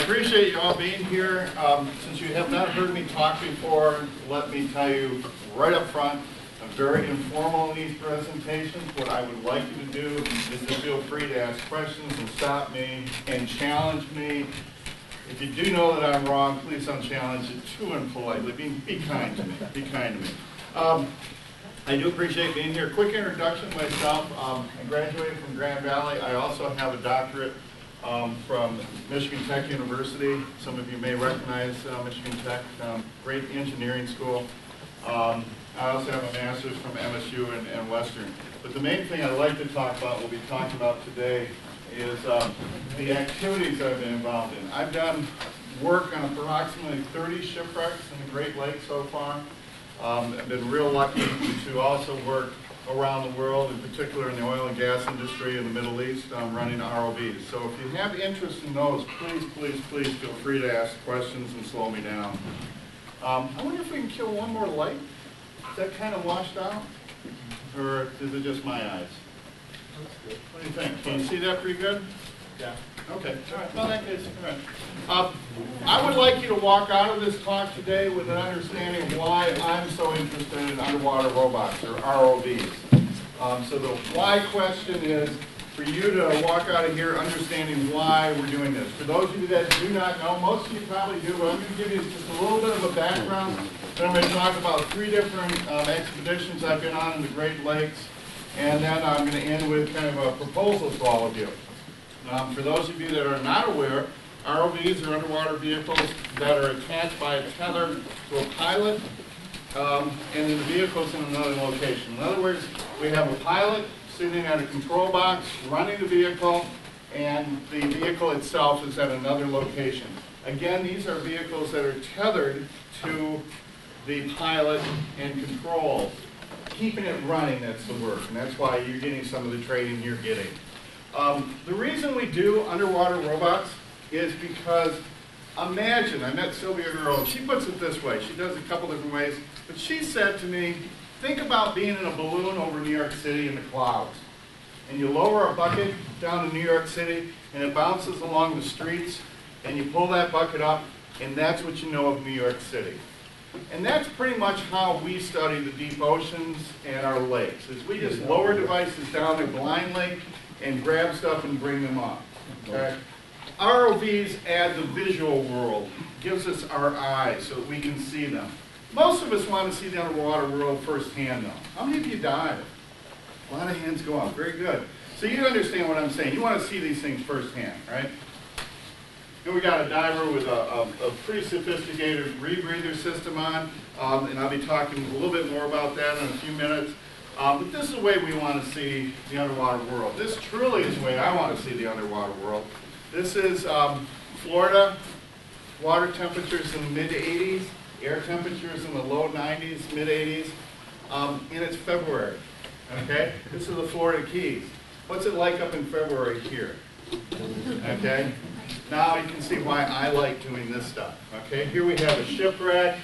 appreciate you all being here. Since you have not heard me talk before, let me tell you right up front, I'm very informal in these presentations. What I would like you to do is to feel free to ask questions and stop me and challenge me. If you do know that I'm wrong, please don't challenge it too impolitely. Be kind to me. Be kind to me. I do appreciate being here. Quick introduction to myself. I graduated from Grand Valley. I also have a doctorate from Michigan Tech University. Some of you may recognize Michigan Tech, great engineering school. I also have a master's from MSU and Western. But the main thing I'd like to talk about, we'll be talking about today, is the activities I've been involved in. I've done work on approximately 30 shipwrecks in the Great Lakes so far. I've been real lucky to also work around the world, in particular in the oil and gas industry in the Middle East, running ROVs. So if you have interest in those, please feel free to ask questions and slow me down. I wonder if we can kill one more light. Is that kind of washed out? Or is it just my eyes? What do you think? Can you see that pretty good? Yeah. Okay. All right. Well, that is all right. I would like you to walk out of this talk today with an understanding of why I'm so interested in underwater robots, or ROVs. So the why question is for you to walk out of here understanding why we're doing this. For those of you that do not know, most of you probably do, but I'm going to give you just a little bit of a background. Then I'm going to talk about 3 different expeditions I've been on in the Great Lakes, and then I'm going to end with kind of a proposal to all of you. For those of you that are not aware, ROVs are underwater vehicles that are attached by a tether to a pilot, and then the vehicle's in another location. In other words, we have a pilot sitting at a control box, running the vehicle, and the vehicle itself is at another location. Again, these are vehicles that are tethered to the pilot and control. Keeping it running, that's the work, and that's why you're getting some of the training you're getting. The reason we do underwater robots is because, imagine, I met Sylvia Earle, she puts it this way, she does it a couple different ways, but she said to me, think about being in a balloon over New York City in the clouds. And you lower a bucket down to New York City, and it bounces along the streets, and you pull that bucket up, and that's what you know of New York City. And that's pretty much how we study the deep oceans and our lakes, is we just lower devices down there blindly and grab stuff and bring them up. Okay? ROVs add the visual world, gives us our eyes so that we can see them. Most of us want to see the underwater world firsthand, though. How many of you dive? A lot of hands go up. Very good. So you understand what I'm saying. You want to see these things firsthand, right? Here we got a diver with a pretty sophisticated rebreather system on, and I'll be talking a little bit more about that in a few minutes. But this is the way we want to see the underwater world. This truly is the way I want to see the underwater world. This is Florida, water temperatures in the mid-80s, air temperatures in the low 90s, mid-80s, and it's February, okay? This is the Florida Keys. What's it like up in February here, okay? Now you can see why I like doing this stuff, okay? Here we have a shipwreck,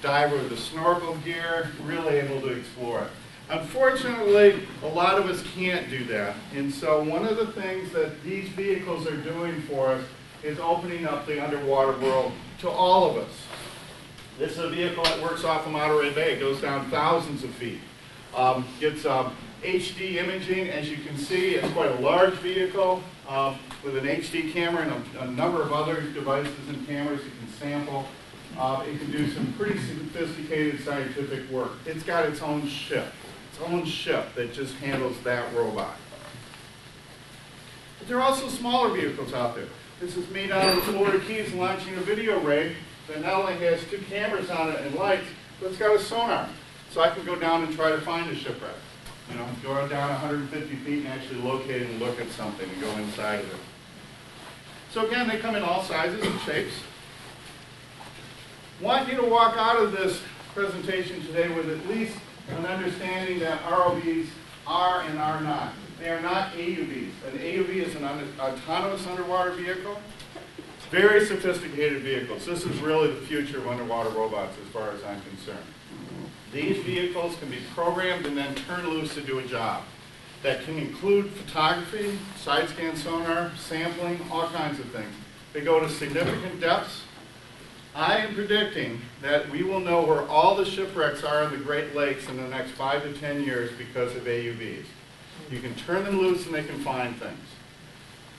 diver with the snorkel gear, really able to explore it. Unfortunately, a lot of us can't do that. And so one of the things that these vehicles are doing for us is opening up the underwater world to all of us. This is a vehicle that works off of Monterey Bay. It goes down thousands of feet. Gets HD imaging. As you can see, it's quite a large vehicle with an HD camera and a number of other devices and cameras you can sample. It can do some pretty sophisticated scientific work. It's got its own ship. That just handles that robot. But there are also smaller vehicles out there. This is me down in the Florida Keys launching a video ray that not only has 2 cameras on it and lights, but it's got a sonar. So I can go down and try to find a shipwreck. You know, go down 150 feet and actually locate and look at something and go inside of it. So again, they come in all sizes and shapes. Want you to walk out of this presentation today with at least an understanding that ROVs are and are not. They are not AUVs. An AUV is an autonomous underwater vehicle. It's very sophisticated vehicles. This is really the future of underwater robots as far as I'm concerned. These vehicles can be programmed and then turned loose to do a job. That can include photography, side scan sonar, sampling, all kinds of things. They go to significant depths. I am predicting that we will know where all the shipwrecks are in the Great Lakes in the next 5 to 10 years because of AUVs. You can turn them loose and they can find things.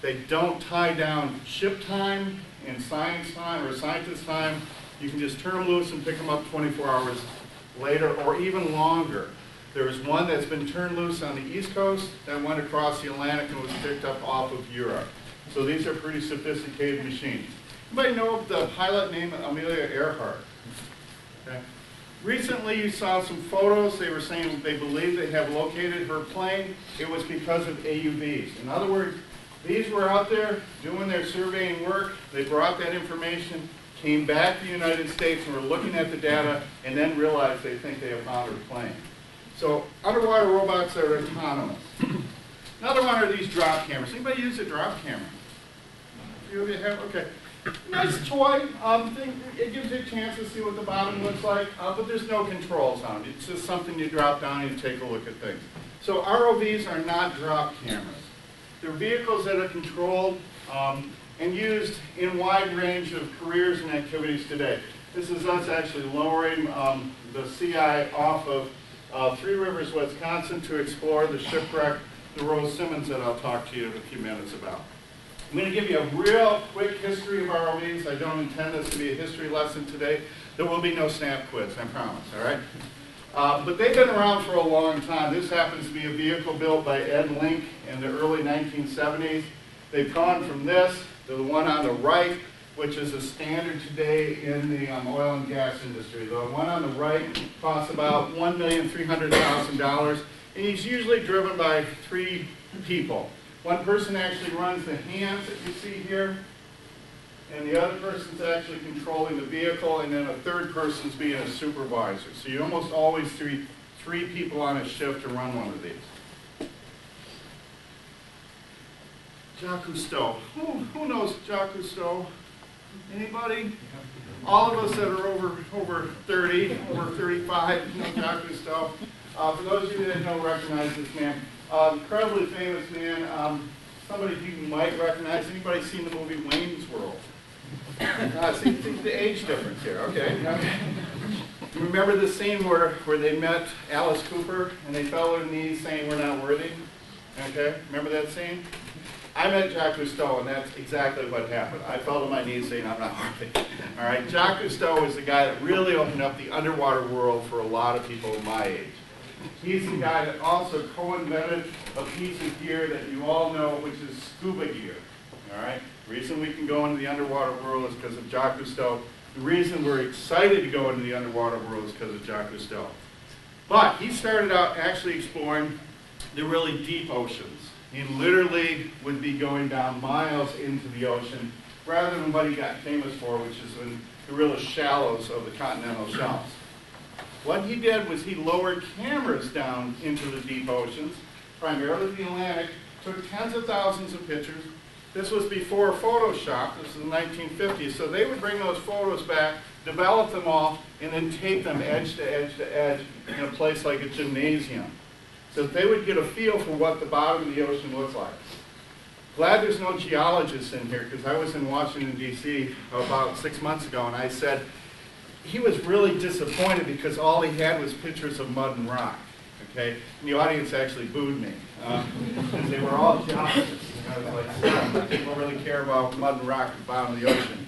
They don't tie down ship time and science time or scientist time. You can just turn them loose and pick them up 24 hours later or even longer. There's one that's been turned loose on the East Coast that went across the Atlantic and was picked up off of Europe. So these are pretty sophisticated machines. Anybody know of the pilot named Amelia Earhart? Okay. Recently you saw some photos. They were saying they believe they have located her plane. It was because of AUVs. In other words, these were out there doing their surveying work. They brought that information, came back to the United States and were looking at the data and then realized they think they have found her plane. So underwater robots that are autonomous. Another one are these drop cameras. Anybody use a drop camera? A few of you have? Okay. Nice toy. It gives you a chance to see what the bottom looks like, but there's no controls on it. It's just something you drop down and you take a look at things. So ROVs are not drop cameras. They're vehicles that are controlled and used in a wide range of careers and activities today. This is us actually lowering the CI off of Three Rivers, Wisconsin to explore the shipwreck, the Rose Simmons, that I'll talk to you in a few minutes about. I'm going to give you a real quick history of ROVs. I don't intend this to be a history lesson today. There will be no snap quiz, I promise, all right? But they've been around for a long time. This happens to be a vehicle built by Ed Link in the early 1970s. They've gone from this to the one on the right, which is a standard today in the oil and gas industry. The one on the right costs about $1,300,000, and he's usually driven by 3 people. One person actually runs the hands that you see here, and the other person's actually controlling the vehicle, and then a third person's being a supervisor. So you almost always see 3 people on a shift to run one of these. Jacques Cousteau. Who knows Jacques Cousteau? Anybody? All of us that are over 30, over 35 know Jacques Cousteau. For those of you that don't recognize this man, incredibly famous man. Somebody you might recognize. Anybody seen the movie Wayne's World? See the age difference here. Okay. You remember the scene where they met Alice Cooper and they fell on their knees saying, "We're not worthy"? Okay. Remember that scene? I met Jacques Cousteau, and that's exactly what happened. I fell to my knees saying, "I'm not worthy." All right. Jacques Cousteau is the guy that really opened up the underwater world for a lot of people my age. He's the guy that also co-invented a piece of gear that you all know, which is scuba gear. All right? The reason we can go into the underwater world is because of Jacques Cousteau. The reason we're excited to go into the underwater world is because of Jacques Cousteau. But he started out actually exploring the really deep oceans. He literally would be going down miles into the ocean rather than what he got famous for, which is in the real shallows of the continental shelves. What he did was he lowered cameras down into the deep oceans, primarily the Atlantic, took tens of thousands of pictures. This was before Photoshop. This is the 1950s. So they would bring those photos back, develop them all, and then tape them edge to edge to edge in a place like a gymnasium. So they would get a feel for what the bottom of the ocean looks like. Glad there's no geologists in here, because I was in Washington, D.C. about 6 months ago, and I said, he was really disappointed because all he had was pictures of mud and rock, okay? And the audience actually booed me, because they were all geologists. I was like, people really care about mud and rock at the bottom of the ocean.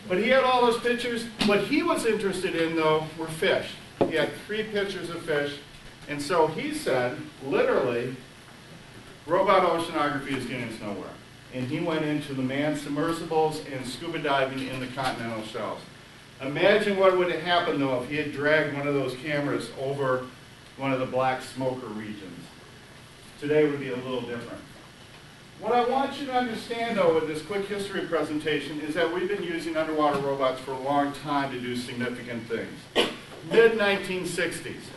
But he had all those pictures. What he was interested in, though, were fish. He had 3 pictures of fish, and so he said, literally, robot oceanography is getting us nowhere. And he went into the manned submersibles and scuba diving in the continental shelves. Imagine what would have happened, though, if he had dragged one of those cameras over one of the black smoker regions. Today would be a little different. What I want you to understand, though, with this quick history presentation is that we've been using underwater robots for a long time to do significant things. Mid-1960s,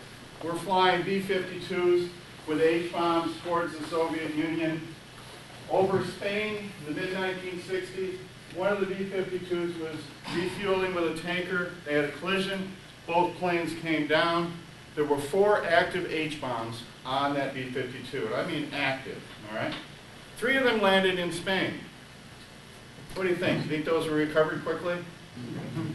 we're flying B-52s with H-bombs towards the Soviet Union. Over Spain in the mid-1960s, one of the B-52s was refueling with a tanker. They had a collision. Both planes came down. There were 4 active H-bombs on that B-52, and I mean active, all right? 3 of them landed in Spain. What do you think? You think those were recovered quickly?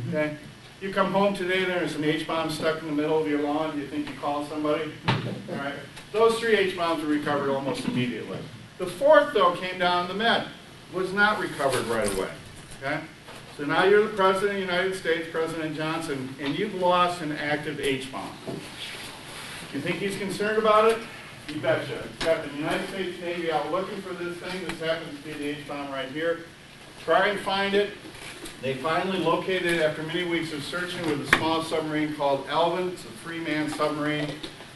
Okay. You come home today and there's an H-bomb stuck in the middle of your lawn. Do you think you call somebody? All right. Those 3 H-bombs were recovered almost immediately. The 4th, though, came down the Med. Was not recovered right away. Okay? So now you're the President of the United States, President Johnson, and you've lost an active H-bomb. You think he's concerned about it? You betcha. He's got the United States Navy out looking for this thing. This happens to be the H-bomb right here. Try and find it. They finally located it after many weeks of searching with a small submarine called Elvin. It's a 3-man submarine.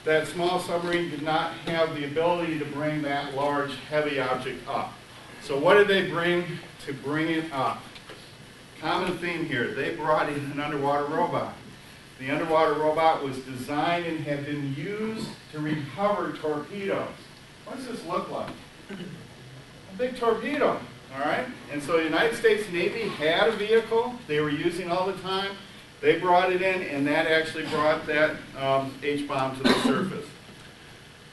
That small submarine did not have the ability to bring that large, heavy object up. So what did they bring to bring it up? Common theme here. They brought in an underwater robot. The underwater robot was designed and had been used to recover torpedoes. What does this look like? A big torpedo. All right? And so the United States Navy had a vehicle they were using all the time. They brought it in, and that actually brought that H-bomb to the surface.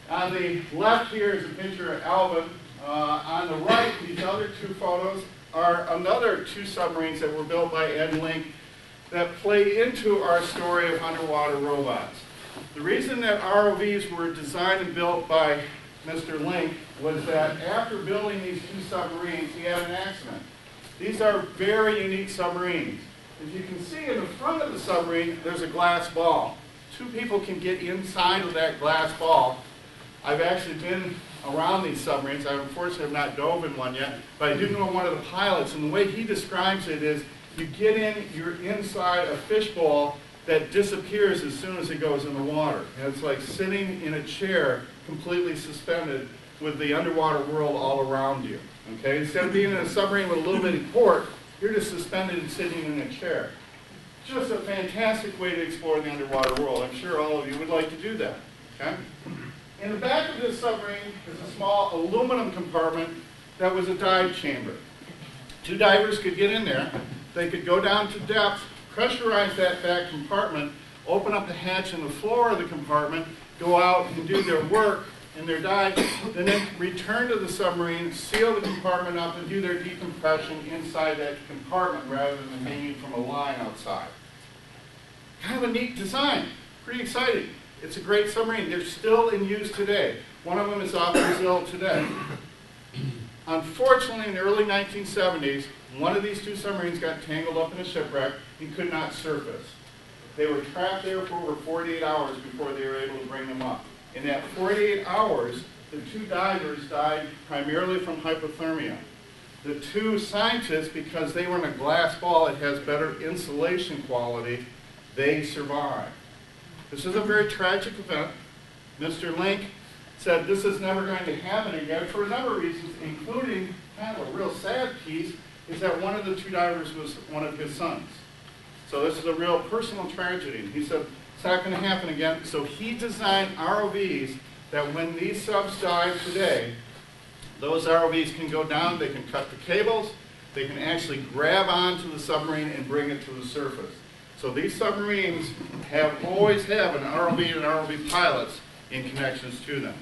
On the left here is a picture of Alvin. On the right, these other 2 photos are another 2 submarines that were built by Ed Link that play into our story of underwater robots. The reason that ROVs were designed and built by Mr. Link was that after building these 2 submarines, he had an accident. These are very unique submarines. As you can see in the front of the submarine, there's a glass ball. 2 people can get inside of that glass ball. I've actually been around these submarines. I unfortunately have not dove in one yet, but I do know one of the pilots, and the way he describes it is you get in, you're inside a fishbowl that disappears as soon as it goes in the water. And it's like sitting in a chair completely suspended with the underwater world all around you. Okay? Instead of being in a submarine with a little bitty port, you're just suspended and sitting in a chair. Just a fantastic way to explore the underwater world. I'm sure all of you would like to do that. Okay? In the back of this submarine is a small aluminum compartment that was a dive chamber. 2 divers could get in there. They could go down to depth, pressurize that back compartment, open up the hatch in the floor of the compartment, go out and do their work in their dive, and then return to the submarine, seal the compartment up, and do their decompression inside that compartment rather than hanging from a line outside. Kind of a neat design. Pretty exciting. It's a great submarine. They're still in use today. One of them is off Brazil today. Unfortunately, in the early 1970s, one of these 2 submarines got tangled up in a shipwreck and could not surface. They were trapped there for over 48 hours before they were able to bring them up. In that 48 hours, the 2 divers died primarily from hypothermia. The 2 scientists, because they were in a glass ball that has better insulation quality, they survived. This is a very tragic event. Mr. Link said this is never going to happen again for a number of reasons, including kind of a real sad piece, is that one of the 2 divers was one of his sons. So this is a real personal tragedy. He said, it's not going to happen again. So he designed ROVs that when these subs dive today, those ROVs can go down, they can cut the cables, they can actually grab onto the submarine and bring it to the surface. So these submarines always have an ROV and ROV pilots in connections to them.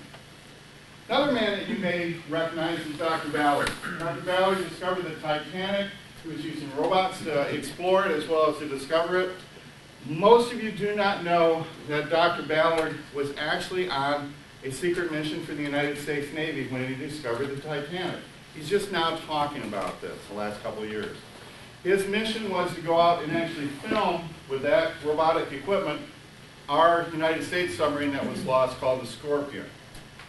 Another man that you may recognize is Dr. Ballard. Dr. Ballard discovered the Titanic. He was using robots to explore it as well as to discover it. Most of you do not know that Dr. Ballard was actually on a secret mission for the United States Navy when he discovered the Titanic. He's just now talking about this the last couple of years. His mission was to go out and actually film with that robotic equipment our United States submarine that was lost called the Scorpion.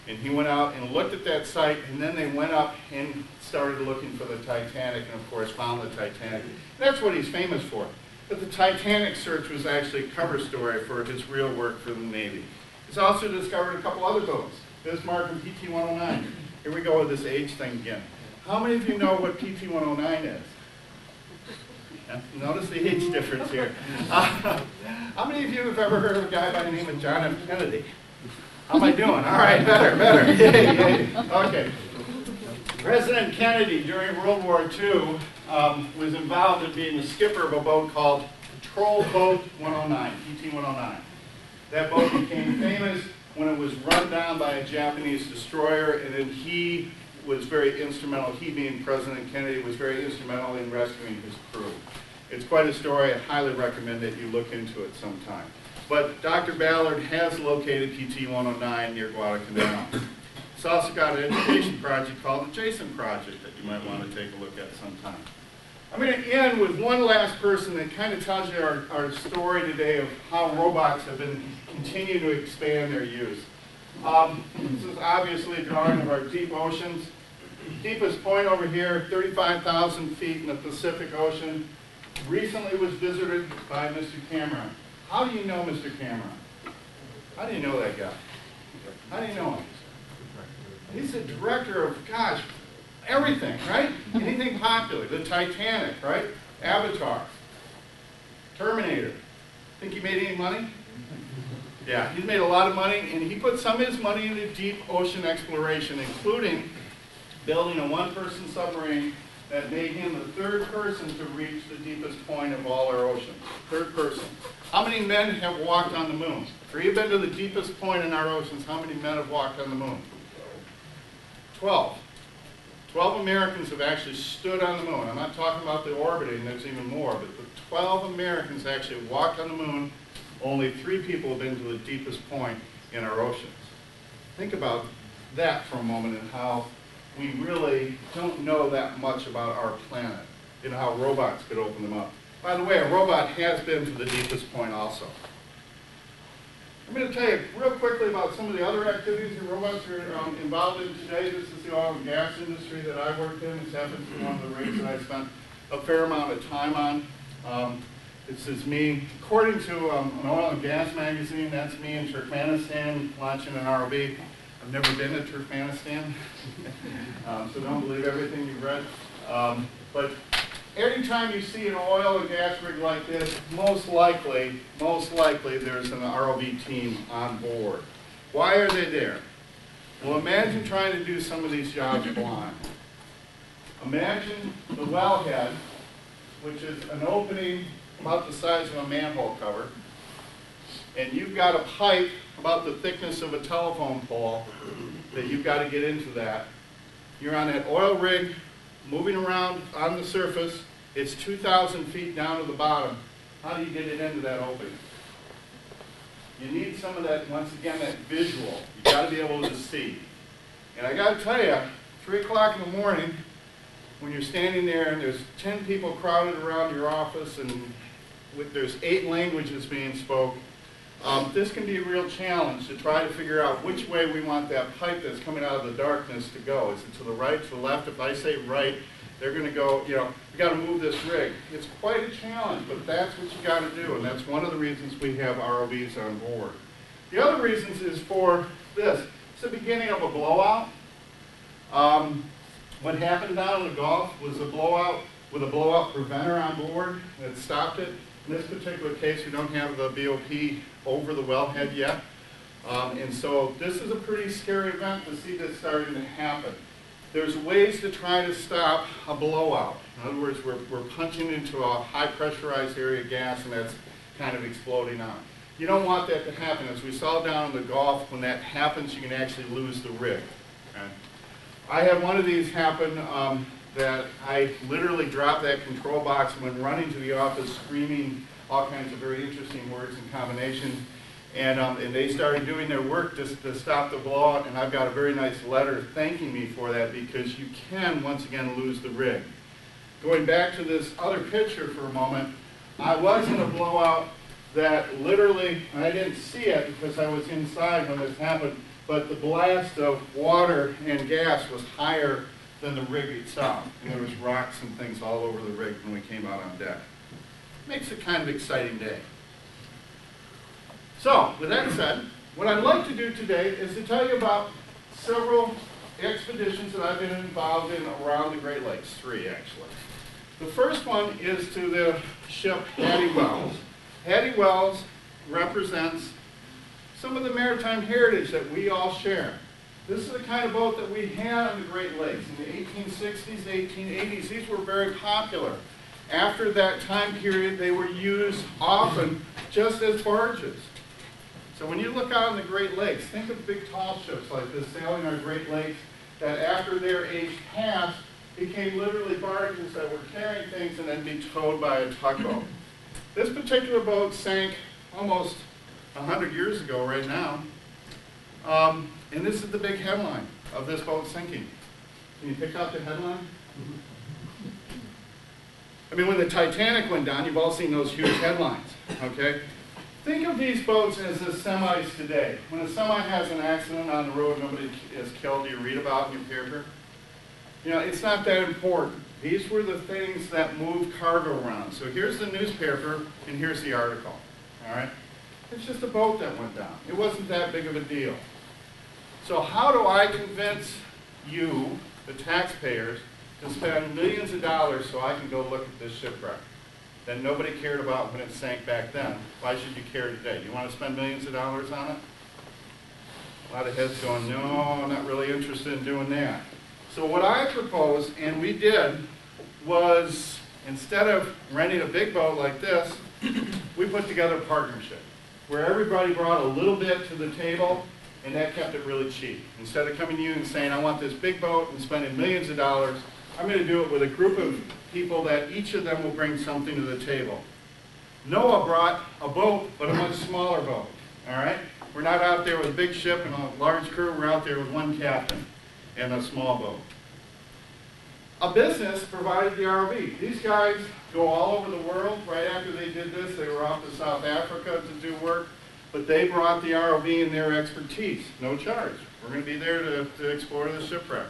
And he went out and looked at that site, and then they went up and started looking for the Titanic, and of course found the Titanic. That's what he's famous for. But the Titanic search was actually a cover story for his real work for the Navy. He's also discovered a couple other boats, Bismarck and PT-109. Here we go with this age thing again. How many of you know what PT-109 is? Notice the age difference here. How many of you have ever heard of a guy by the name of John F. Kennedy? How am I doing? All right, better. Yay, yay. Okay. President Kennedy, during World War II, was involved in being the skipper of a boat called Patrol Boat 109, PT-109. That boat became famous when it was run down by a Japanese destroyer, and then he was very instrumental. He, being President Kennedy, was very instrumental in rescuing his crew. It's quite a story. I highly recommend that you look into it sometime. But Dr. Ballard has located PT 109 near Aquatic Animals. It's also got an education project called the Jason Project that you might want to take a look at sometime. I'm going to end with one last person that kind of tells you our story today of how robots have been continuing to expand their use. This is obviously a drawing of our deep oceans. Deepest point over here, 35,000 feet in the Pacific Ocean, recently was visited by Mr. Cameron. How do you know Mr. Cameron? How do you know that guy? How do you know him? He's the director of, gosh, everything, right? Anything popular. The Titanic, right? Avatar. Terminator. Think he made any money? Yeah, he's made a lot of money, and he put some of his money into deep ocean exploration, including building a one-person submarine that made him the third person to reach the deepest point of all our oceans. Third person. How many men have walked on the moon? If you've been to the deepest point in our oceans, how many men have walked on the moon? 12. 12 Americans have actually stood on the moon. I'm not talking about the orbiting, there's even more, but the 12 Americans actually walked on the moon. Only 3 people have been to the deepest point in our oceans. Think about that for a moment and how we really don't know that much about our planet and how robots could open them up. By the way, a robot has been to the deepest point also. I'm going to tell you real quickly about some of the other activities that robots are involved in today. This is the oil and gas industry that I worked in. This happens to be one of the rigs that I spent a fair amount of time on. This is me, according to an oil and gas magazine, that's me in Turkmenistan launching an ROV. I've never been to Turkmenistan, so don't believe everything you've read. But every time you see an oil and gas rig like this, most likely there's an ROV team on board. Why are they there? Well, imagine trying to do some of these jobs blind. Imagine the wellhead, which is an opening about the size of a manhole cover, and you've got a pipe about the thickness of a telephone pole that you've got to get into that. You're on that oil rig, moving around on the surface. It's 2,000 feet down to the bottom. How do you get it into that opening? You need some of that, once again, that visual. You've got to be able to see. And I got to tell you, 3 o'clock in the morning, when you're standing there and there's 10 people crowded around your office and there's 8 languages being spoke, this can be a real challenge to try to figure out which way we want that pipe that's coming out of the darkness to go. Is it to the right, to the left? If I say right, they're going to go, you know, we got to move this rig. It's quite a challenge, but that's what you got to do, and that's one of the reasons we have ROVs on board. The other reasons is for this. It's the beginning of a blowout. What happened down in the Gulf was a blowout with a blowout preventer on board that stopped it. In this particular case, we don't have the BOP over the wellhead yet. And so this is a pretty scary event to see this starting to happen. There's ways to try to stop a blowout. In other words, we're punching into a high pressurized area of gas and that's kind of exploding out. You don't want that to happen. As we saw down in the Gulf, when that happens, you can actually lose the rig. Okay? I had one of these happen that I literally dropped that control box and went running to the office screaming all kinds of very interesting words and combinations. And they started doing their work to stop the blowout, and I've got a very nice letter thanking me for that because you can, once again, lose the rig. Going back to this other picture for a moment, I was in a blowout that literally, and I didn't see it because I was inside when this happened, but the blast of water and gas was higher than the rig itself. And there was rocks and things all over the rig when we came out on deck. Makes it kind of an exciting day. So, with that said, what I'd like to do today is to tell you about several expeditions that I've been involved in around the Great Lakes, 3 actually. The first one is to the ship Hattie Wells. Hattie Wells represents some of the maritime heritage that we all share. This is the kind of boat that we had on the Great Lakes in the 1860s, 1880s. These were very popular. After that time period, they were used often just as barges. So when you look out on the Great Lakes, think of big tall ships like this sailing our Great Lakes. that after their age passed, became literally barges that were carrying things and then be towed by a tugboat. This particular boat sank almost 100 years ago right now. And this is the big headline of this boat sinking. Can you pick out the headline? I mean, when the Titanic went down, you've all seen those huge headlines, okay? Think of these boats as the semis today. When a semi has an accident on the road, nobody is killed, you read about in your paper. You know, it's not that important. These were the things that moved cargo around. So here's the newspaper, and here's the article, all right? It's just a boat that went down. It wasn't that big of a deal. So how do I convince you, the taxpayers, to spend millions of dollars so I can go look at this shipwreck that nobody cared about when it sank back then? Why should you care today? Do you want to spend millions of dollars on it? A lot of heads going, no, I'm not really interested in doing that. So what I proposed, and we did, was instead of renting a big boat like this, we put together a partnership where everybody brought a little bit to the table, and that kept it really cheap. Instead of coming to you and saying, I want this big boat and spending millions of dollars, I'm going to do it with a group of people that each of them will bring something to the table. Noah brought a boat, but a much smaller boat, all right? We're not out there with a big ship and a large crew. We're out there with one captain and a small boat. A business provided the ROV. These guys go all over the world. Right after they did this, they were off to South Africa to do work, but they brought the ROV and their expertise, no charge. We're going to be there to explore the shipwreck.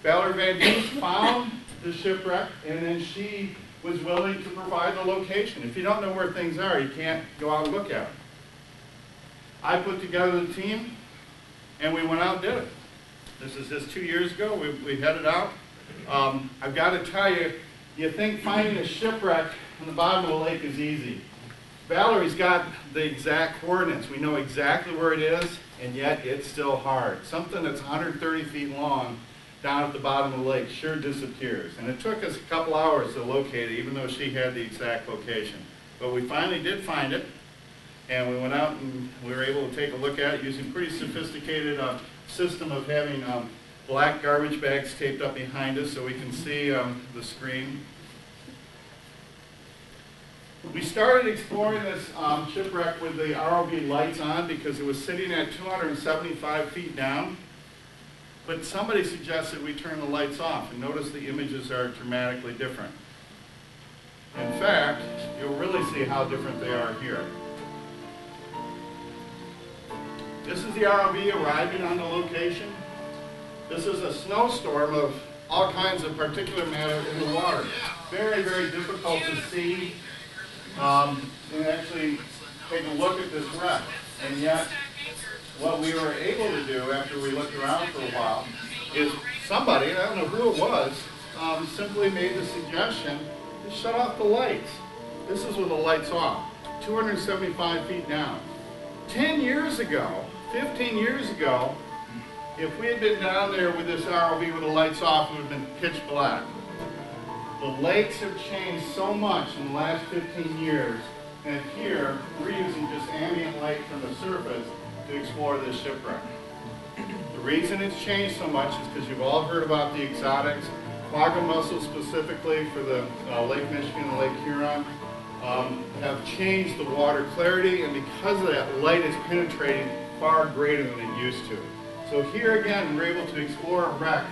Valerie Van Diest found the shipwreck, and then she was willing to provide the location. If you don't know where things are, you can't go out and look at them. I put together the team, and we went out and did it. This is just 2 years ago. We headed out. I've got to tell you, you think finding a shipwreck in the bottom of the lake is easy. Valerie's got the exact coordinates. We know exactly where it is, and yet it's still hard. Something that's 130 feet long down at the bottom of the lake sure disappears. And it took us a couple hours to locate it, even though she had the exact location. But we finally did find it, and we went out and we were able to take a look at it using pretty sophisticated system of having black garbage bags taped up behind us so we can see the screen. We started exploring this shipwreck with the ROV lights on because it was sitting at 275 feet down. But somebody suggested we turn the lights off, and notice the images are dramatically different. In fact, you'll really see how different they are here. This is the ROV arriving on the location. This is a snowstorm of all kinds of particulate matter in the water. Very, very difficult to see and actually take a look at this wreck. And yet, what we were able to do after we looked around for a while is somebody, I don't know who it was, simply made the suggestion to shut off the lights. This is with the lights off, 275 feet down. 10 years ago, 15 years ago, if we had been down there with this ROV with the lights off, it would have been pitch black. The lakes have changed so much in the last 15 years, and here we're using just ambient light from the surface to explore this shipwreck. The reason it's changed so much is because you've all heard about the exotics. Quagga mussels specifically for the Lake Michigan and Lake Huron have changed the water clarity, and because of that, light is penetrating far greater than it used to. So here again, we're able to explore a wreck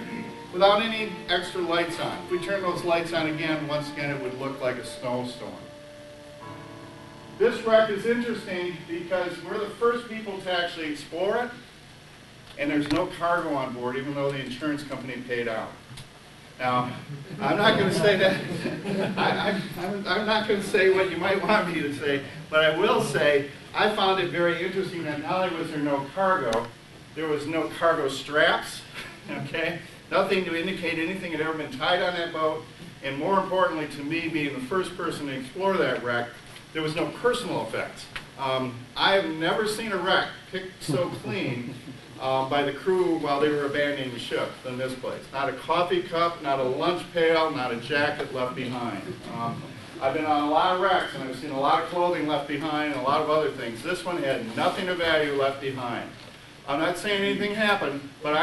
without any extra lights on. If we turn those lights on again, once again, it would look like a snowstorm. This wreck is interesting because we're the first people to actually explore it, and there's no cargo on board, even though the insurance company paid out. Now, I'm not going to say that. I'm not going to say what you might want me to say, but I will say I found it very interesting that not only was there no cargo, there was no cargo straps, okay? Nothing to indicate anything had ever been tied on that boat, and more importantly to me, being the first person to explore that wreck, there was no personal effects. I have never seen a wreck picked so clean by the crew while they were abandoning the ship than this place. Not a coffee cup, not a lunch pail, not a jacket left behind. I've been on a lot of wrecks and I've seen a lot of clothing left behind and a lot of other things. This one had nothing of value left behind. I'm not saying anything happened, but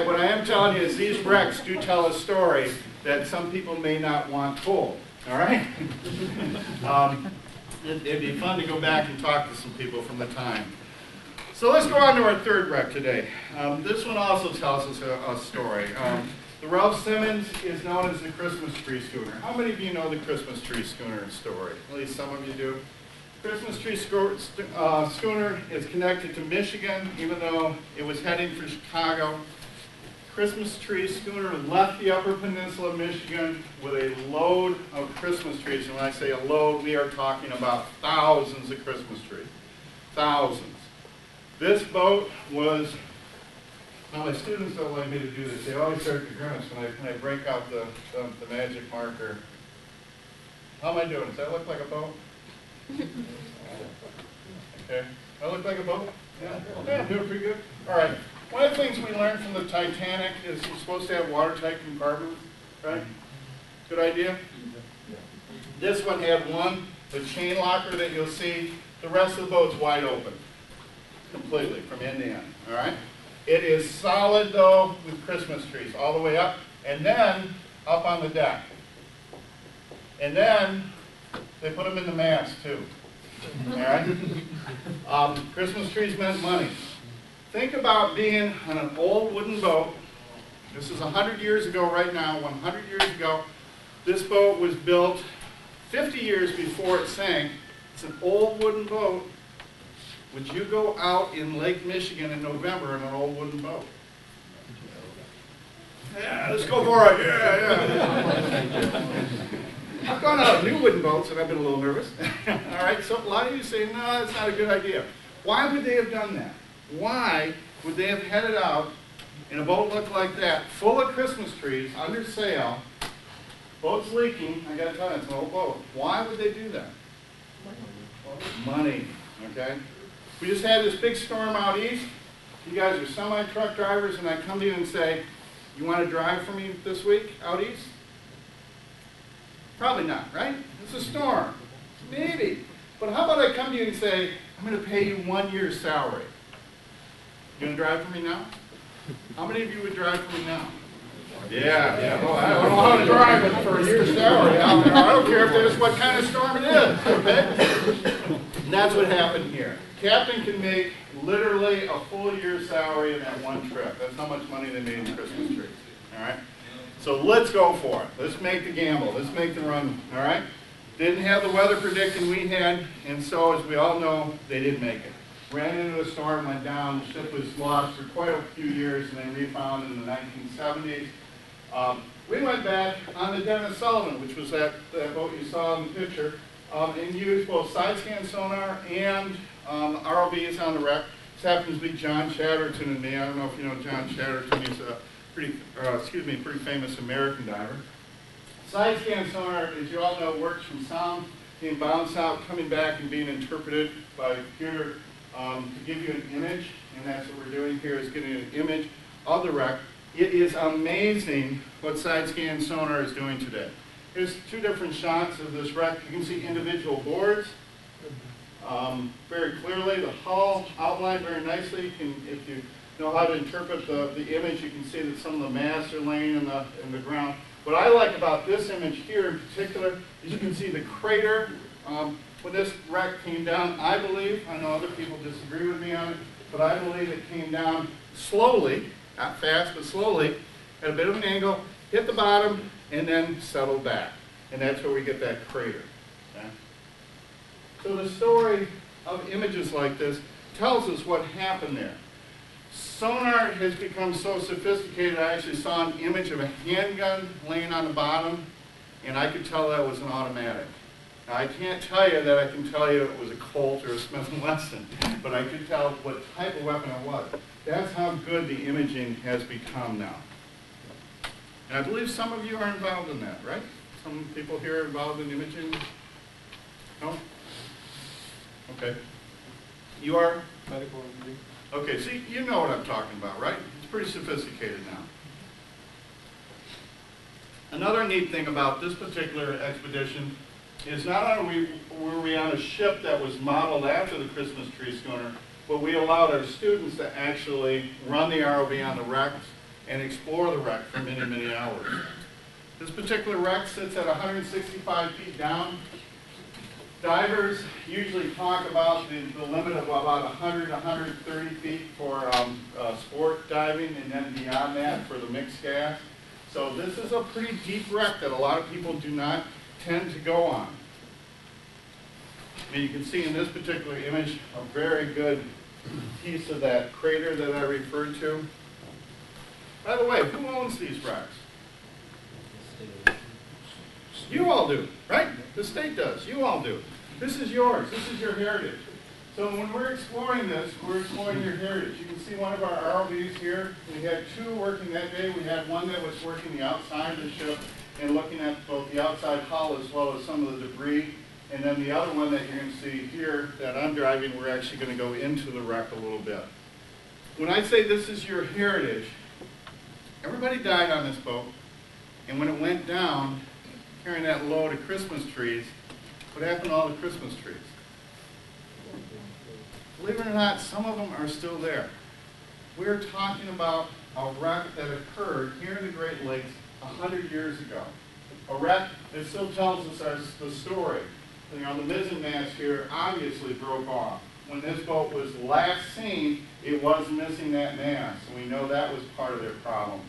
what I am telling you is these wrecks do tell a story that some people may not want told. All right? It'd be fun to go back and talk to some people from the time. So let's go on to our third wreck today. This one also tells us a story. The Ralph Simmons is known as the Christmas tree schooner. How many of you know the Christmas tree schooner story? At least some of you do. Christmas tree schooner is connected to Michigan, even though it was heading for Chicago. Christmas tree schooner left the Upper Peninsula of Michigan with a load of Christmas trees. And when I say a load, we are talking about thousands of Christmas trees. Thousands. This boat was, now my students don't like me to do this. They always start to grimace when I break out the magic marker. How am I doing? Does that look like a boat? Okay. I look like a boat? Yeah. Yeah, doing pretty good. All right. One of the things we learned from the Titanic is you're supposed to have watertight compartments, right? Good idea? This one had one, the chain locker that you'll see. The rest of the boat's wide open, completely, from end to end, all right? It is solid, though, with Christmas trees all the way up, and then up on the deck. And then they put them in the mast, too. All right? Christmas trees meant money. Think about being on an old wooden boat. This is 100 years ago right now, 100 years ago. This boat was built 50 years before it sank. It's an old wooden boat. Would you go out in Lake Michigan in November in an old wooden boat? Yeah, let's go for it. Yeah. I've gone out on new wooden boats and I've been a little nervous. All right, so a lot of you say, no, that's not a good idea. Why would they have done that? Why would they have headed out in a boat look like that, full of Christmas trees, under sail, boat's leaking? I got to tell you, it's an old boat. Why would they do that? Money, okay? We just had this big storm out east. You guys are semi-truck drivers, and I come to you and say, you want to drive for me this week out east? Probably not, right? It's a storm. Maybe. But how about I come to you and say, I'm going to pay you 1 year's salary. You going to drive for me now? How many of you would drive for me now? Yeah. Well, I don't know how to drive it for a year's salary out there. I don't care if there's what kind of storm it is, okay? And that's what happened here. Captain can make literally a full year's salary in that one trip. That's how much money they made in Christmas trees. All right? So let's go for it. Let's make the gamble. Let's make the run. All right? Didn't have the weather prediction we had, and so as we all know, they didn't make it. Ran into a storm, went down. The ship was lost for quite a few years, and then refound in the 1970s. We went back on the Dennis Sullivan, which was that boat you saw in the picture, and used both side scan sonar and ROVs on the wreck. This happens to be John Chatterton and me. I don't know if you know John Chatterton. He's a pretty famous American diver. Side scan sonar, as you all know, works from sound being bounced out, coming back, and being interpreted by a computer to give you an image. And that's what we're doing here, is getting an image of the wreck. It is amazing what side scan sonar is doing today. Here's two different shots of this wreck. You can see individual boards very clearly. The hull outlined very nicely. If you know how to interpret the image, you can see that some of the masts are laying in the ground. What I like about this image here in particular is you can see the crater. When this wreck came down, I believe, I know other people disagree with me on it, but I believe it came down slowly, not fast, but slowly, at a bit of an angle, hit the bottom, and then settled back. And that's where we get that crater. Okay? So the story of images like this tells us what happened there. Sonar has become so sophisticated, I actually saw an image of a handgun laying on the bottom, and I could tell that was an automatic. Now, I can't tell you that I can tell you it was a Colt or a Smith & Wesson, but I could tell what type of weapon it was. That's how good the imaging has become now. And I believe some of you are involved in that, right? Some people here are involved in imaging? No? Okay. You are? Medical imaging. Okay, see, you know what I'm talking about, right? It's pretty sophisticated now. Another neat thing about this particular expedition is not only were we on a ship that was modeled after the Christmas tree schooner, but we allowed our students to actually run the ROV on the wrecks and explore the wreck for many, many hours. This particular wreck sits at 165 feet down. Divers usually talk about the limit of about 100, 130 feet for sport diving, and then beyond that for the mixed gas. So this is a pretty deep wreck that a lot of people do not tend to go on. And you can see in this particular image a very good piece of that crater that I referred to. By the way, who owns these wrecks? You all do, right? The state does. You all do. This is yours. This is your heritage. So when we're exploring this, we're exploring your heritage. You can see one of our ROVs here. We had two working that day. We had one that was working the outside of the ship and looking at both the outside hull as well as some of the debris. And then the other one that you're going to see here that I'm driving, we're actually going to go into the wreck a little bit. When I say this is your heritage, everybody died on this boat. And when it went down, carrying that load of Christmas trees, what happened to all the Christmas trees? Believe it or not, some of them are still there. We're talking about a wreck that occurred here in the Great Lakes 100 years ago. A wreck that still tells us the story. You know, the mizzen mast here obviously broke off. When this boat was last seen, it was missing that mast, and we know that was part of their problem.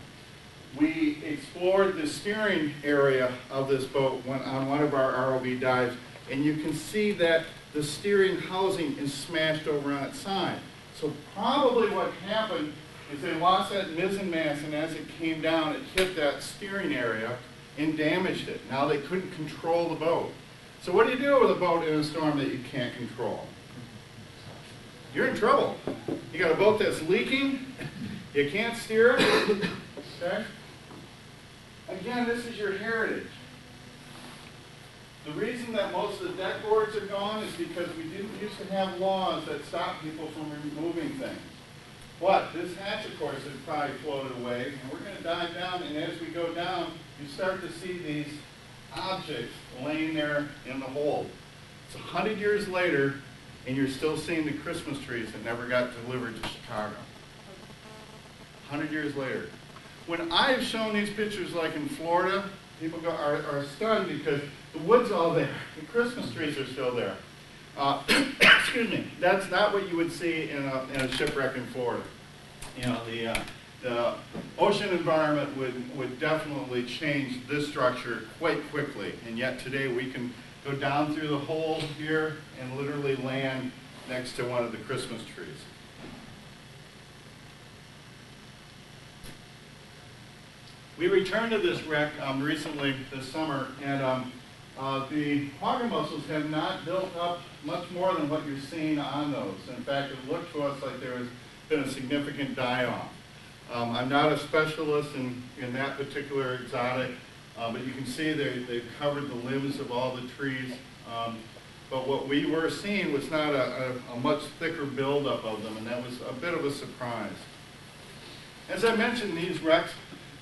We explored the steering area of this boat on one of our ROV dives, and you can see that the steering housing is smashed over on its side. So probably what happened is they lost that mizzen mast, and as it came down, it hit that steering area and damaged it. Now they couldn't control the boat. So what do you do with a boat in a storm that you can't control? You're in trouble. You got a boat that's leaking, you can't steer it, okay? Again, this is your heritage. The reason that most of the deck boards are gone is because we didn't used to have laws that stopped people from removing things. But this hatch, of course, has probably floated away, and we're going to dive down, and as we go down, you start to see these objects laying there in the hold. It's 100 years later, and you're still seeing the Christmas trees that never got delivered to Chicago. 100 years later. When I've shown these pictures, like in Florida, people are stunned because the wood's all there. The Christmas trees are still there. Excuse me. That's not what you would see in a shipwreck in Florida. You know, the ocean environment would definitely change this structure quite quickly. And yet today we can go down through the hole here and literally land next to one of the Christmas trees. We returned to this wreck recently this summer, and the quagga mussels have not built up much more than what you're seeing on those. In fact, it looked to us like there has been a significant die-off. I'm not a specialist in that particular exotic, but you can see they've covered the limbs of all the trees. But what we were seeing was not a much thicker buildup of them, and that was a bit of a surprise. As I mentioned, these wrecks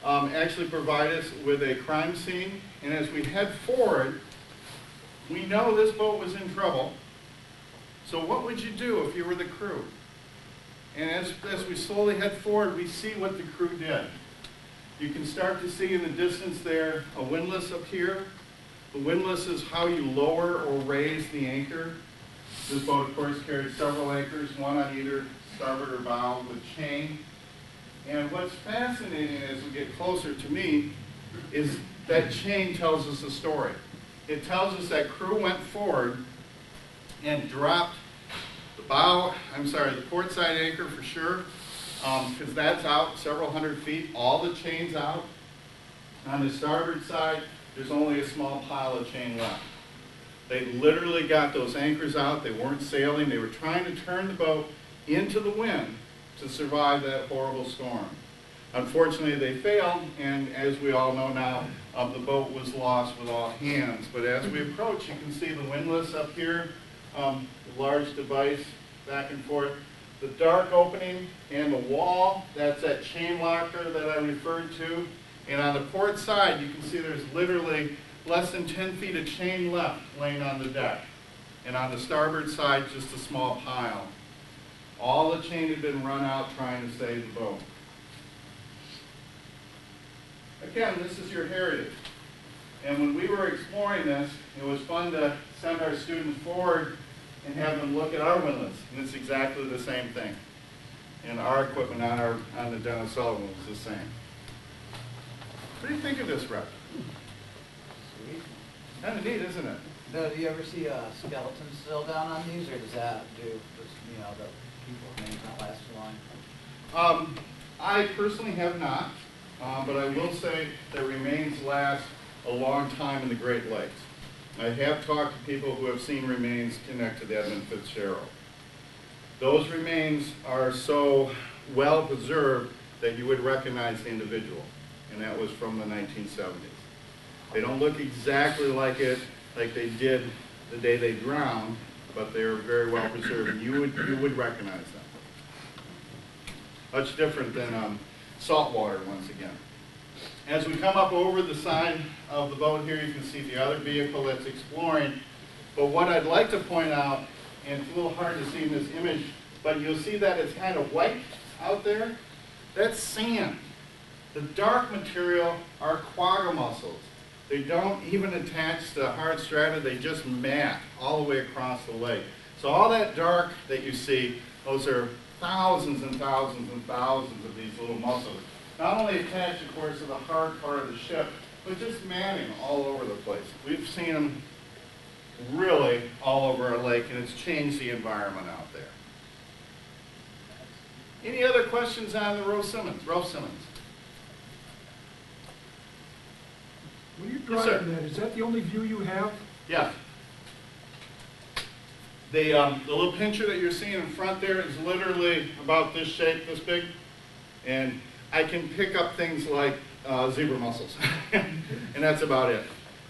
actually provide us with a crime scene, and as we head forward, we know this boat was in trouble. So what would you do if you were the crew? And as we slowly head forward, we see what the crew did. You can start to see in the distance there a windlass up here. The windlass is how you lower or raise the anchor. This boat, of course, carried several anchors, one on either starboard or bow with chain. And what's fascinating as we get closer to me is that chain tells us a story. It tells us that crew went forward and dropped the port side anchor for sure, because that's out several hundred feet, all the chain's out. On the starboard side, there's only a small pile of chain left. They literally got those anchors out. They weren't sailing. They were trying to turn the boat into the wind to survive that horrible storm. Unfortunately, they failed, and as we all know now, the boat was lost with all hands. But as we approach, you can see the windlass up here, the large device back and forth. The dark opening and the wall, that's that chain locker that I referred to. And on the port side, you can see there's literally less than 10 feet of chain left laying on the deck. And on the starboard side, just a small pile. All the chain had been run out trying to save the boat. Again, this is your heritage. And when we were exploring this, it was fun to send our students forward and have them look at our windlass. And it's exactly the same thing. And our equipment on the Dennis Sullivan was the same. What do you think of this, Rep? Sweet. Kind of neat, isn't it? Now, do you ever see a skeleton still down on these, or does that do, you know, the people names not last too long? I personally have not, but I will say that remains last a long time in the Great Lakes. I have talked to people who have seen remains connect to the Edmund Fitzgerald. Those remains are so well preserved that you would recognize the individual, and that was from the 1970s. They don't look exactly like they did the day they drowned, but they're very well preserved, and you would recognize them. Much different than saltwater once again. As we come up over the side of the boat here, you can see the other vehicle that's exploring. But what I'd like to point out, and it's a little hard to see in this image, but you'll see that it's kind of white out there. That's sand. The dark material are quagga mussels. They don't even attach to hard strata, they just mat all the way across the lake. So all that dark that you see, those are thousands and thousands and thousands of these little mussels. Not only attached, of course, to the hard part of the ship, but just matting all over the place. We've seen them really all over our lake, and it's changed the environment out there. Any other questions on the Ralph Simmons? When you're driving that, is that the only view you have? Yeah. The little pincher that you're seeing in front there is literally about this shape, this big, and I can pick up things like zebra mussels, and that's about it.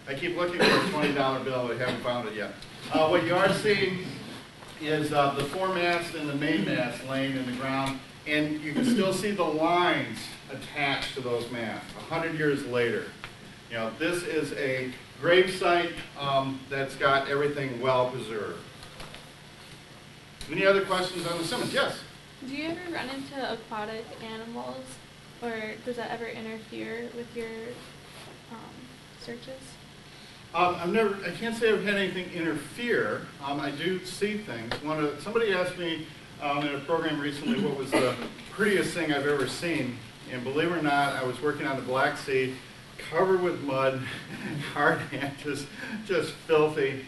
I keep looking for a $20 bill, I haven't found it yet. What you are seeing is the foremast and the mainmast laying in the ground, and you can still see the lines attached to those masts 100 years later. You know, this is a grave site that's got everything well preserved. Any other questions on the Simmons? Yes? Do you ever run into aquatic animals, or does that ever interfere with your searches? I can't say I've had anything interfere. I do see things. Somebody asked me in a program recently what was the prettiest thing I've ever seen, and believe it or not, I was working on the Black Sea, covered with mud, hard hands, just filthy,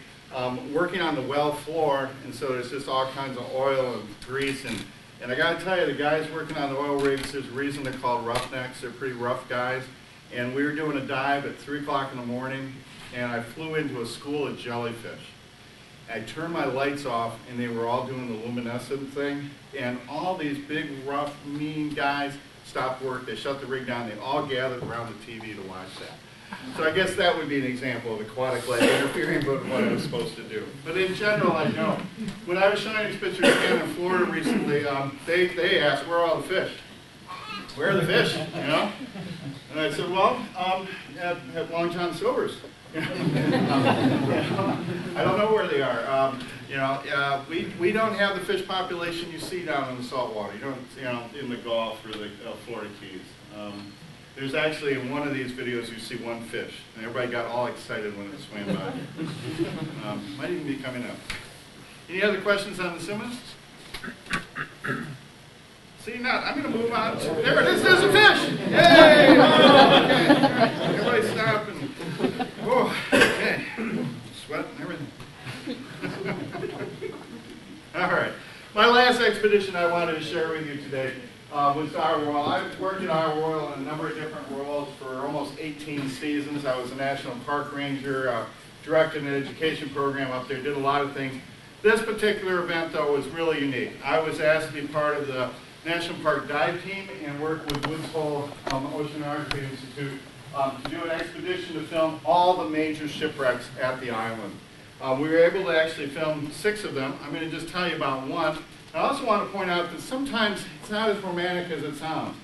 working on the well floor, and so there's just all kinds of oil and grease, and I got to tell you, the guys working on the oil rigs, there's a reason they're called roughnecks. They're pretty rough guys, and we were doing a dive at 3 o'clock in the morning, and I flew into a school of jellyfish. I turned my lights off, and they were all doing the luminescent thing, and all these big, rough, mean guys stopped work. They shut the rig down. They all gathered around the TV to watch that. So I guess that would be an example of aquatic life interfering with what I was supposed to do. But in general, I don't. When I was showing these pictures again in Florida recently, they asked, where are all the fish? Where are the fish, you know? And I said, well, at Long John Silver's. I don't know where they are. We don't have the fish population you see down in the saltwater. You don't, in the Gulf or the Florida Keys. There's actually, in one of these videos, you see one fish, and everybody got all excited when it swam by. Might even be coming up. Any other questions on the Simmons? See, now, I'm going to move on. There it is, there's a fish! Yay! Oh, okay. All right. Everybody stop and, oh, okay. Sweat and everything. All right. My last expedition I wanted to share with you today was Our Royal. I've worked at Our Royal in a number of different roles for almost 18 seasons. I was a national park ranger, directed an education program up there, did a lot of things. This particular event, though, was really unique. I was asked to be part of the National Park dive team and work with Woods Hole Oceanography Institute to do an expedition to film all the major shipwrecks at the island. We were able to actually film 6 of them. I'm going to just tell you about one. I also want to point out that sometimes it's not as romantic as it sounds.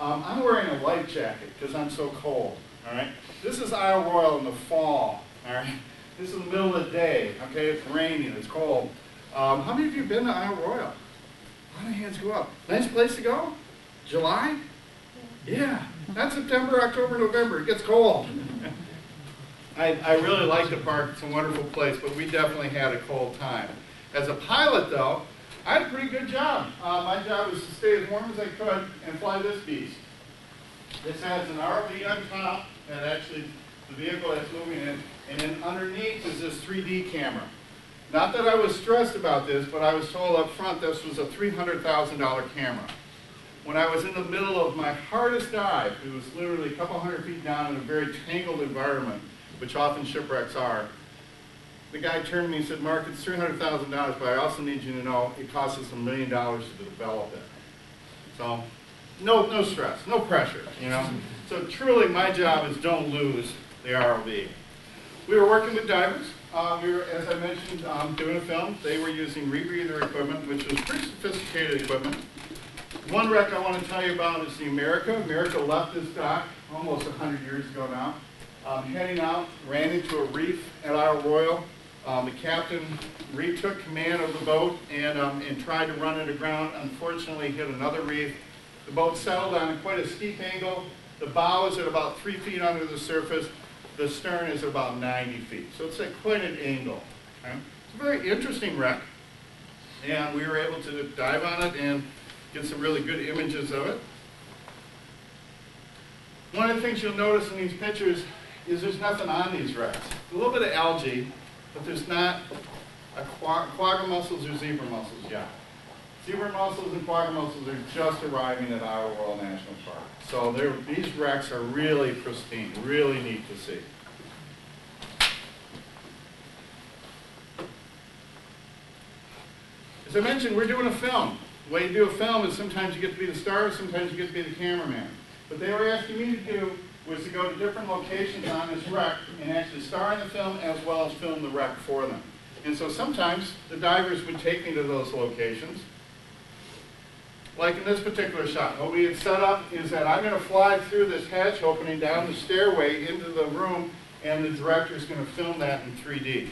I'm wearing a life jacket because I'm so cold. All right. This is Isle Royal in the fall. All right. This is the middle of the day. Okay. It's raining. It's cold. How many of you have been to Isle Royal? A lot of hands go up. Nice place to go? July? Yeah. Not September, October, November. It gets cold. I really like the park. It's a wonderful place, but we definitely had a cold time. As a pilot, though, I had a pretty good job. My job was to stay as warm as I could and fly this beast. This has an ROV on top, and actually the vehicle that's moving it, and then underneath is this 3D camera. Not that I was stressed about this, but I was told up front this was a $300,000 camera. When I was in the middle of my hardest dive, it was literally a couple hundred feet down in a very tangled environment, which often shipwrecks are, the guy turned to me and said, Mark, it's $300,000, but I also need you to know it costs us $1 million to develop it. So, no stress, no pressure, you know. So truly, my job is don't lose the ROV. We were working with divers. We were, as I mentioned, doing a film. They were using rebreather equipment, which was pretty sophisticated equipment. One wreck I want to tell you about is the America. America left this dock almost 100 years ago now. Heading out, ran into a reef at Isle Royal. The captain retook command of the boat and tried to run it aground. Unfortunately, hit another reef. The boat settled on quite a steep angle. The bow is at about 3 feet under the surface. The stern is about 90 feet. So it's at quite an angle. Okay? It's a very interesting wreck. And we were able to dive on it and get some really good images of it. One of the things you'll notice in these pictures is there's nothing on these wrecks. A little bit of algae, but there's not quagga mussels or zebra mussels yet. Zebra mussels and quagga mussels are just arriving at Isle Royal National Park. So these wrecks are really pristine, really neat to see. As I mentioned, we're doing a film. The way you do a film is sometimes you get to be the star, sometimes you get to be the cameraman. What they were asking me to do was to go to different locations on this wreck and actually star in the film as well as film the wreck for them. And so sometimes the divers would take me to those locations. Like in this particular shot, what we had set up is that I'm going to fly through this hatch opening down the stairway into the room, and the director's going to film that in 3D.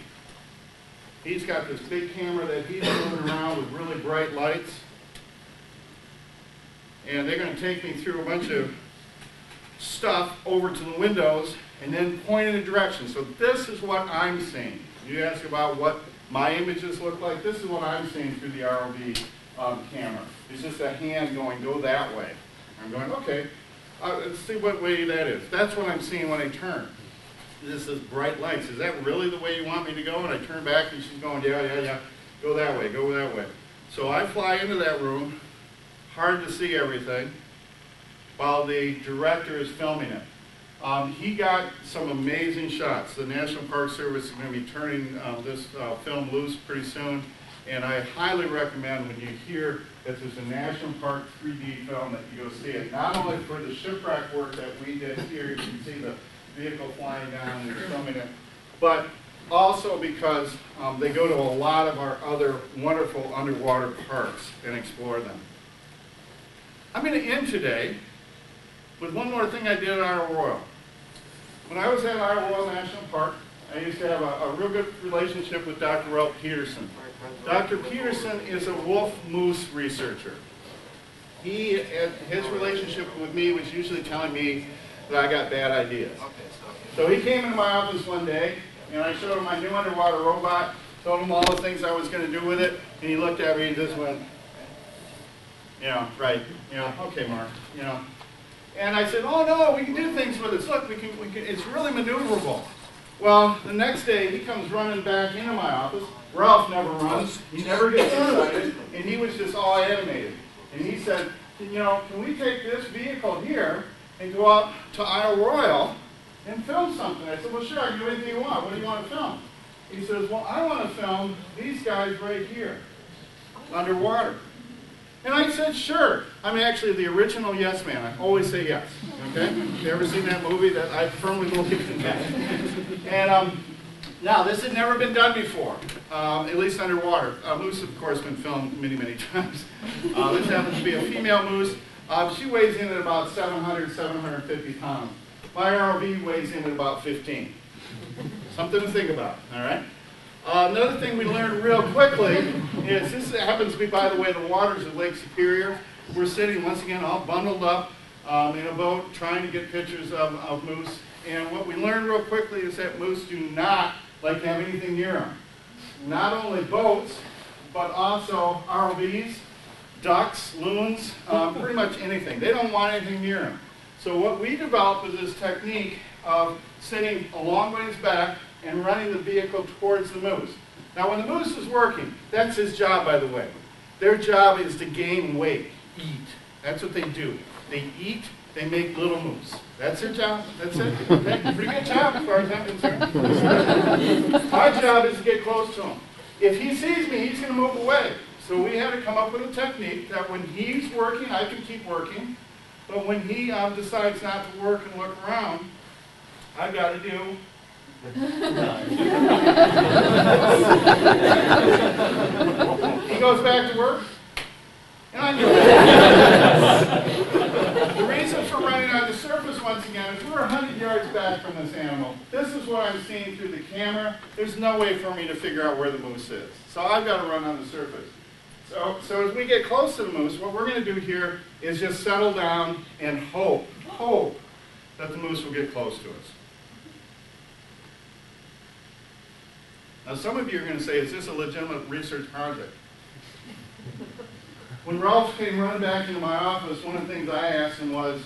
He's got this big camera that he's moving around with really bright lights. And they're going to take me through a bunch of stuff over to the windows and then point in a direction. So this is what I'm seeing. You ask about what my images look like. This is what I'm seeing through the ROV camera. It's just a hand going, go that way. I'm going, okay, let's see what way that is. That's what I'm seeing when I turn. This is bright lights. Is that really the way you want me to go? And I turn back and she's going, yeah, go that way, go that way. So I fly into that room, hard to see everything, while the director is filming it. He got some amazing shots. The National Park Service is going to be turning this film loose pretty soon, and I highly recommend when you hear that there's a National Park 3D film that you go see it. Not only for the shipwreck work that we did here, you can see the vehicle flying down and filming it, but also because they go to a lot of our other wonderful underwater parks and explore them. I'm going to end today with one more thing I did at Isle Royal. When I was at Isle Royal National Park, I used to have a real good relationship with Dr. Ralph Peterson. Dr. Peterson is a wolf moose researcher. His relationship with me was usually telling me that I got bad ideas. So he came into my office one day, and I showed him my new underwater robot, told him all the things I was going to do with it, and he looked at me and just went, yeah, right, yeah, okay, Mark, you know. And I said, oh no, we can do things with this. Look, we can, it's really maneuverable. Well, the next day he comes running back into my office. Ralph never runs, he never gets excited, and he was just all animated. And he said, you know, can we take this vehicle here and go out to Isle Royal and film something? I said, well sure, I can do anything you want. What do you want to film? He says, well, I want to film these guys right here, underwater. And I said, sure. I'm actually the original yes man. I always say yes. Okay? You ever seen that movie? That I firmly believe in that. And now, this had never been done before, at least underwater. Moose, of course, been filmed many, many times. This happens to be a female moose. She weighs in at about 700, 750 pounds. My ROV weighs in at about 15. Something to think about, all right? Another thing we learned real quickly is, this happens to be, by the way, the waters of Lake Superior. We're sitting, once again, all bundled up in a boat trying to get pictures of moose. And what we learned real quickly is that moose do not like to have anything near them. Not only boats, but also ROVs, ducks, loons, pretty much anything. They don't want anything near them. So what we developed was this technique of sitting a long ways back and running the vehicle towards the moose. Now when the moose is working, that's his job, by the way. Their job is to gain weight, eat. That's what they do. They eat, they make little moose. That's their job, that's it. Okay? Pretty good job as far as I'm concerned. Our job is to get close to him. If he sees me, he's going to move away. So we had to come up with a technique that when he's working, I can keep working. But when he decides not to work and look around, I've got to do. He goes back to work, and I do it. The reason for running on the surface, once again, is we're 100 yards back from this animal. This is what I'm seeing through the camera. There's no way for me to figure out where the moose is. So I've got to run on the surface. So as we get close to the moose, what we're going to do here is just settle down and hope that the moose will get close to us. Now some of you are going to say, is this a legitimate research project? When Ralph came running back into my office, one of the things I asked him was,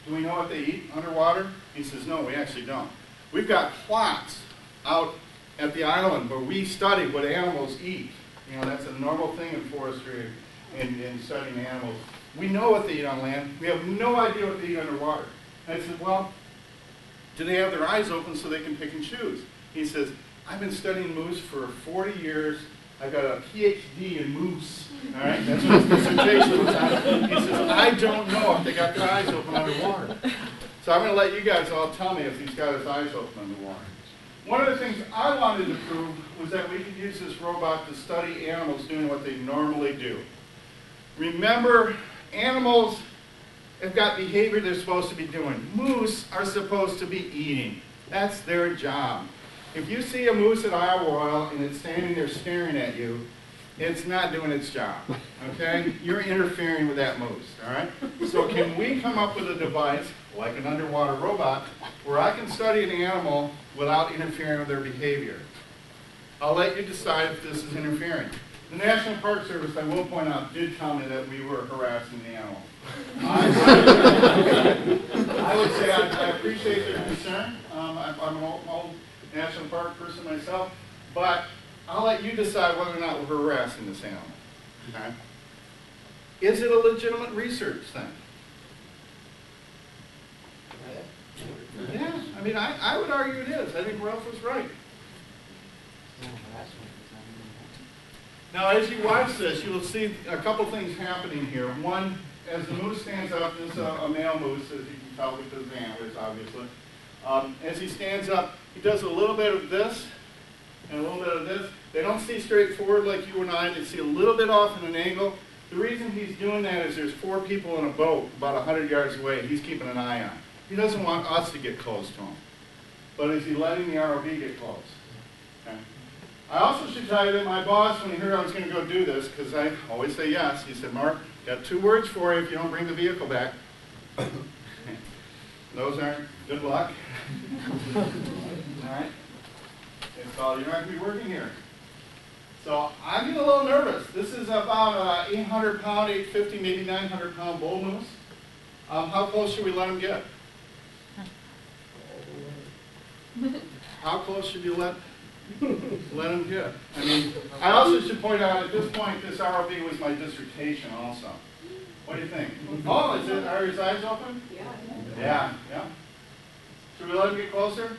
do we know what they eat underwater? He says, no, we actually don't. We've got plots out at the island where we study what animals eat. You know, that's a normal thing in forestry and in studying animals. We know what they eat on land. We have no idea what they eat underwater. And I said, well, do they have their eyes open so they can pick and choose? He says, I've been studying moose for 40 years. I've got a PhD in moose. All right, that's what his dissertation was on. He says, I don't know if they got their eyes open underwater. So I'm going to let you guys all tell me if he's got his eyes open underwater. One of the things I wanted to prove was that we could use this robot to study animals doing what they normally do. Remember, animals have got behavior they're supposed to be doing. Moose are supposed to be eating. That's their job. If you see a moose at Iowa Oil and it's standing there staring at you, it's not doing its job, okay? You're interfering with that moose, all right? So can we come up with a device, like an underwater robot, where I can study an animal without interfering with their behavior? I'll let you decide if this is interfering. The National Park Service, I will point out, did tell me that we were harassing the animal. I would say I appreciate their concern. I'm an old National Park person myself, but I'll let you decide whether or not we're harassing this animal. Okay? Is it a legitimate research thing? Yeah, I mean, I would argue it is. I think Ralph was right. Now, as you watch this, you will see a couple things happening here. One, as the moose stands up, this is a male moose, as you can tell because of the antlers, obviously. As he stands up, he does a little bit of this and a little bit of this. They don't see straight forward like you and I. They see a little bit off in an angle. The reason he's doing that is there's 4 people in a boat about 100 yards away, and he's keeping an eye on. He doesn't want us to get close to him. But is he letting the ROV get close? Okay. I also should tell you that my boss, when he heard I was going to go do this, because I always say yes, he said, Mark, got 2 words for you if you don't bring the vehicle back. Those aren't good luck. All right? It's all, you're not going to be working here. So I'm getting a little nervous. This is about 800 pound, 850, maybe 900 pound bull moose. How close should we let him get? How close should you let him get? I mean, I also should point out at this point, this ROV was my dissertation also. What do you think? Oh, are his eyes open? Yeah. Yeah. Should we let him get closer?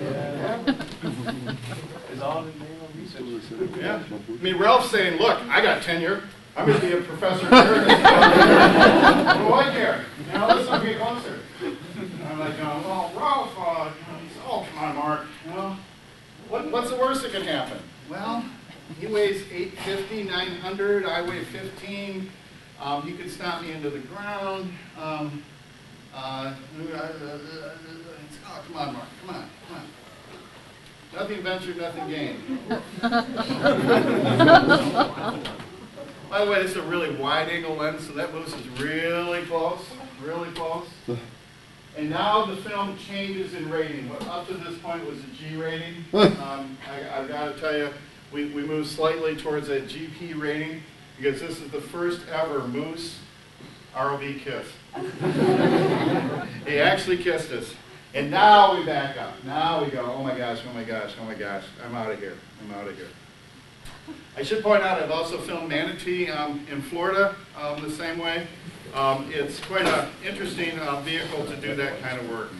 Yeah. It's all in the name of research. Yeah. I mean, Ralph's saying, look, I got tenure. I'm going to be a professor emeritus. What do I care? You know, let's not get closer. And I'm like, well, Ralph, oh, come on, Mark. You know, what's the worst that can happen? Well, he weighs 850, 900. I weigh 15. He could stop me into the ground. Oh, come on, Mark. Come on. Nothing ventured, nothing gained. By the way, this is a really wide angle lens, so that moves us really close, really close. And now the film changes in rating. What up to this point was a G rating. I've got to tell you, we moved slightly towards a GP rating because this is the first ever moose ROV kiss. He actually kissed us. And now we back up. Now we go, oh my gosh, oh my gosh, oh my gosh, I'm out of here, I'm out of here. I should point out I've also filmed manatee in Florida the same way. It's quite an interesting vehicle to do that kind of work.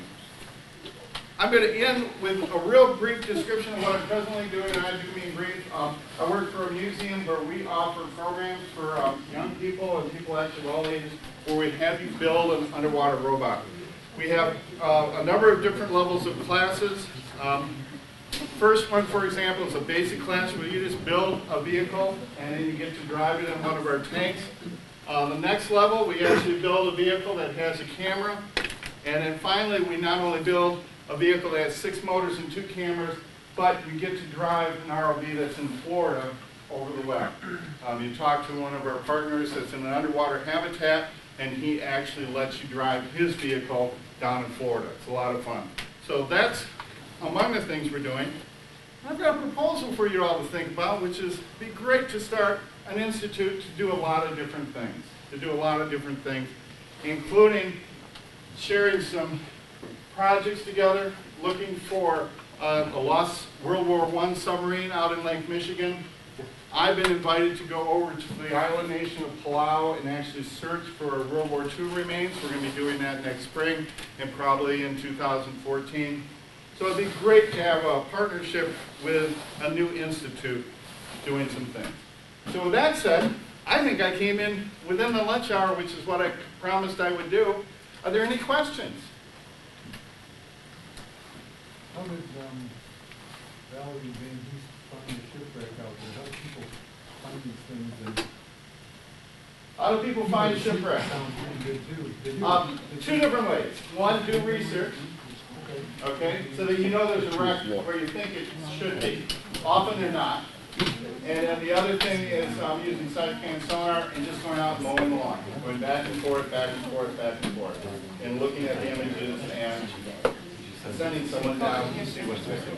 I'm going to end with a real brief description of what I'm presently doing, and I do mean brief. I work for a museum where we offer programs for young people and people actually of all ages where we have you build an underwater robot. We have a number of different levels of classes. First one, for example, is a basic class where you just build a vehicle and then you get to drive it in one of our tanks. The next level, we actually build a vehicle that has a camera. And then finally, we not only build a vehicle that has 6 motors and 2 cameras, but you get to drive an ROV that's in Florida over the web. You talk to one of our partners that's in an underwater habitat, and he actually lets you drive his vehicle down in Florida. It's a lot of fun. So that's among the things we're doing. I've got a proposal for you all to think about, which is it'd be great to start an institute to do a lot of different things, including sharing some projects together, looking for a lost World War I submarine out in Lake Michigan. I've been invited to go over to the island nation of Palau and actually search for World War II remains. We're going to be doing that next spring and probably in 2014. So it'd be great to have a partnership with a new institute doing some things. So with that said, I think I came in within the lunch hour, which is what I promised I would do. Are there any questions? How did Valerie Van Hees find the shipwreck out there? How do people find these things? And How do people find shipwrecks? sounds pretty good too. 2 different ways. One, do research. Okay, so that you know there's a wreck where you think it should be. Often they're not. And then the other thing is using side-scan sonar and just going out and mowing the lawn, going back and forth, back and forth, back and forth, and looking at the images and sending someone down to see what's missing.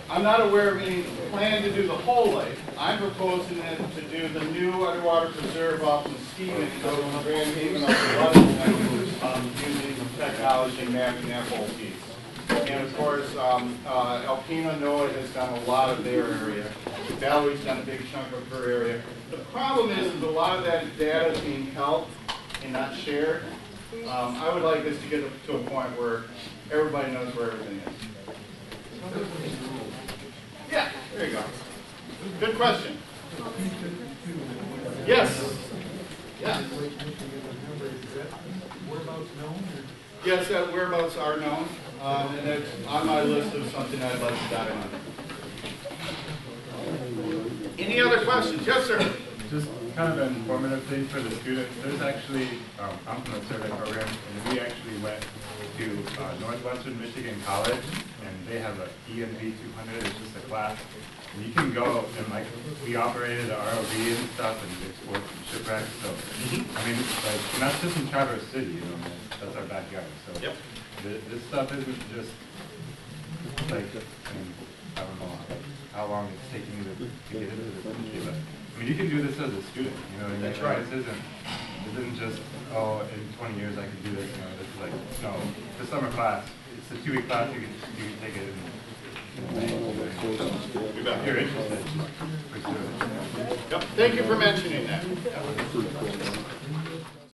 I'm not aware of any plan to do the whole lake. I'm proposing it to do the new underwater preserve off the ski and go to Grand Haven off the using technology mapping that whole piece. And of course, Alpina NOAA has done a lot of their area. Valerie's done a big chunk of her area. The problem is a lot of that data is being held and not shared. I would like this to get to a point where everybody knows where everything is. Yeah, there you go. Good question. Yes. Yes. Yes, whereabouts are known, and it's on my list of something I'd like to dive on. Any other questions? Yes, sir. Just kind of an informative thing for the students. There's actually, I'm from a survey program, and we actually went to Northwestern Michigan College, and they have a EMV 200. It's just a class. And you can go and like we operated the ROV and stuff and explored some shipwrecks. So I mean, it's like and that's just in Traverse City, you know, that's our backyard. So yep. This stuff isn't just like I mean, I don't know how long it's taking you to get into this industry, but I mean, you can do this as a student. You know what I mean? That's right. This isn't just in 20 years I can do this. You know, this is like no, the summer class. It's a 2-week class. You can take it. If you're interested, pursue it. Yep. Thank you for mentioning that.